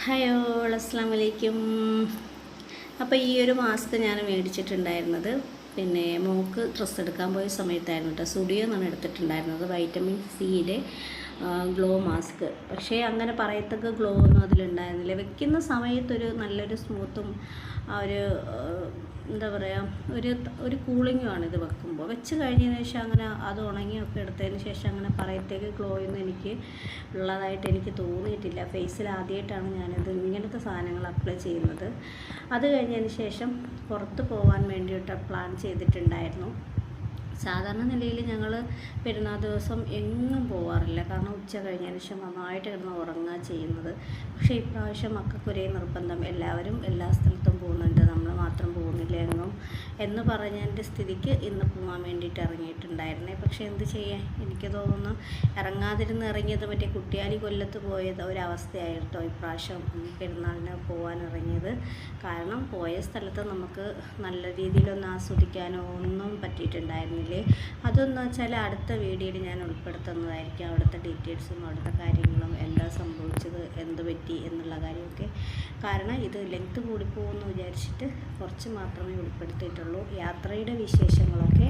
Hi all, അസ്സാം വലൈക്കും. അപ്പോൾ ഈ ഒരു മാസ്ക് ഞാൻ മേടിച്ചിട്ടുണ്ടായിരുന്നത് പിന്നെ മോൾക്ക് ഡ്രസ്സ് എടുക്കാൻ പോയ സമയത്തായിരുന്നു കേട്ടോ. സ്റ്റുഡിയോ എന്നാണ് എടുത്തിട്ടുണ്ടായിരുന്നത്. വൈറ്റമിൻ സിയുടെ ഗ്ലോ മാസ്ക്. പക്ഷേ അങ്ങനെ പറയത്തക്ക ഗ്ലോ ഒന്നും അതിലുണ്ടായിരുന്നില്ല. വെക്കുന്ന സമയത്തൊരു നല്ലൊരു സ്മൂത്തും ഒരു എന്താ പറയുക, ഒരു കൂളിങ്ങുമാണ് ഇത് വെക്കുമ്പോൾ. വെച്ച് കഴിഞ്ഞതിന് ശേഷം അങ്ങനെ അത് ഉണങ്ങിയൊക്കെ എടുത്തതിന് ശേഷം അങ്ങനെ പറയത്തേക്ക് ഗ്ലോയൊന്നും എനിക്ക് ഉള്ളതായിട്ട് എനിക്ക് തോന്നിയിട്ടില്ല. ഫേസിൽ ആദ്യമായിട്ടാണ് ഞാനിത് ഇങ്ങനത്തെ സാധനങ്ങൾ അപ്ലൈ ചെയ്യുന്നത്. അത് കഴിഞ്ഞതിന് ശേഷം പുറത്ത് പോകാൻ വേണ്ടിയിട്ട് പ്ലാൻ ചെയ്തിട്ടുണ്ടായിരുന്നു. സാധാരണ നിലയിൽ ഞങ്ങൾ പെരുന്നാൾ ദിവസം എങ്ങും പോകാറില്ല. കാരണം ഉച്ച കഴിഞ്ഞതിന് ശേഷം നന്നായിട്ട് കിടന്ന് ഉറങ്ങുക ചെയ്യുന്നത്. പക്ഷേ ഇപ്രാവശ്യം മക്കൾക്കൊരേ നിർബന്ധം, എല്ലാവരും എല്ലാ സ്ഥലത്തും പോകുന്നുണ്ട്, നമ്മൾ മാത്രം പോകുന്നില്ല എങ്ങും എന്ന് പറഞ്ഞതിൻ്റെ സ്ഥിതിക്ക് ഇന്ന് പോകാൻ വേണ്ടിയിട്ട് ഇറങ്ങിയിട്ടുണ്ടായിരുന്നേ. പക്ഷേ എന്ത് ചെയ്യാൻ, എനിക്ക് തോന്നുന്നു ഇറങ്ങിയത് മറ്റേ കുട്ടിയാലി കൊല്ലത്ത് പോയത് ഒരവസ്ഥയായിട്ടോ ഇപ്രാവശ്യം പെരുന്നാളിന് പോകാൻ ഇറങ്ങിയത്. കാരണം പോയ സ്ഥലത്ത് നമുക്ക് നല്ല രീതിയിലൊന്നും ആസ്വദിക്കാനോ ഒന്നും പറ്റിയിട്ടുണ്ടായിരുന്നില്ല. അതൊന്ന് വെച്ചാൽ അടുത്ത വീഡിയോയിൽ ഞാൻ ഉൾപ്പെടുത്തുന്നതായിരിക്കും. അവിടുത്തെ ഡീറ്റെയിൽസും അവിടുത്തെ കാര്യങ്ങളും എന്താ സംഭവിച്ചത്, എന്ത് പറ്റി എന്നുള്ള കാര്യമൊക്കെ. കാരണം ഇത് ലെങ്ത് കൂടിപ്പോകുമെന്ന് വിചാരിച്ചിട്ട് കുറച്ച് മാത്രമേ ഉൾപ്പെടുത്തിയിട്ടുള്ളൂ. യാത്രയുടെ വിശേഷങ്ങളൊക്കെ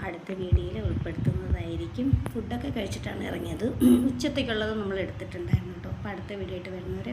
അടുത്ത വീഡിയോയിൽ ഉൾപ്പെടുത്തുന്നതായിരിക്കും. ഫുഡൊക്കെ കഴിച്ചിട്ടാണ് ഇറങ്ങിയത്. ഉച്ചത്തേക്കുള്ളത് നമ്മൾ എടുത്തിട്ടുണ്ടായിരുന്നു കേട്ടോ. അപ്പോൾ അടുത്ത വീഡിയോ ആയിട്ട് വരുന്നവരെ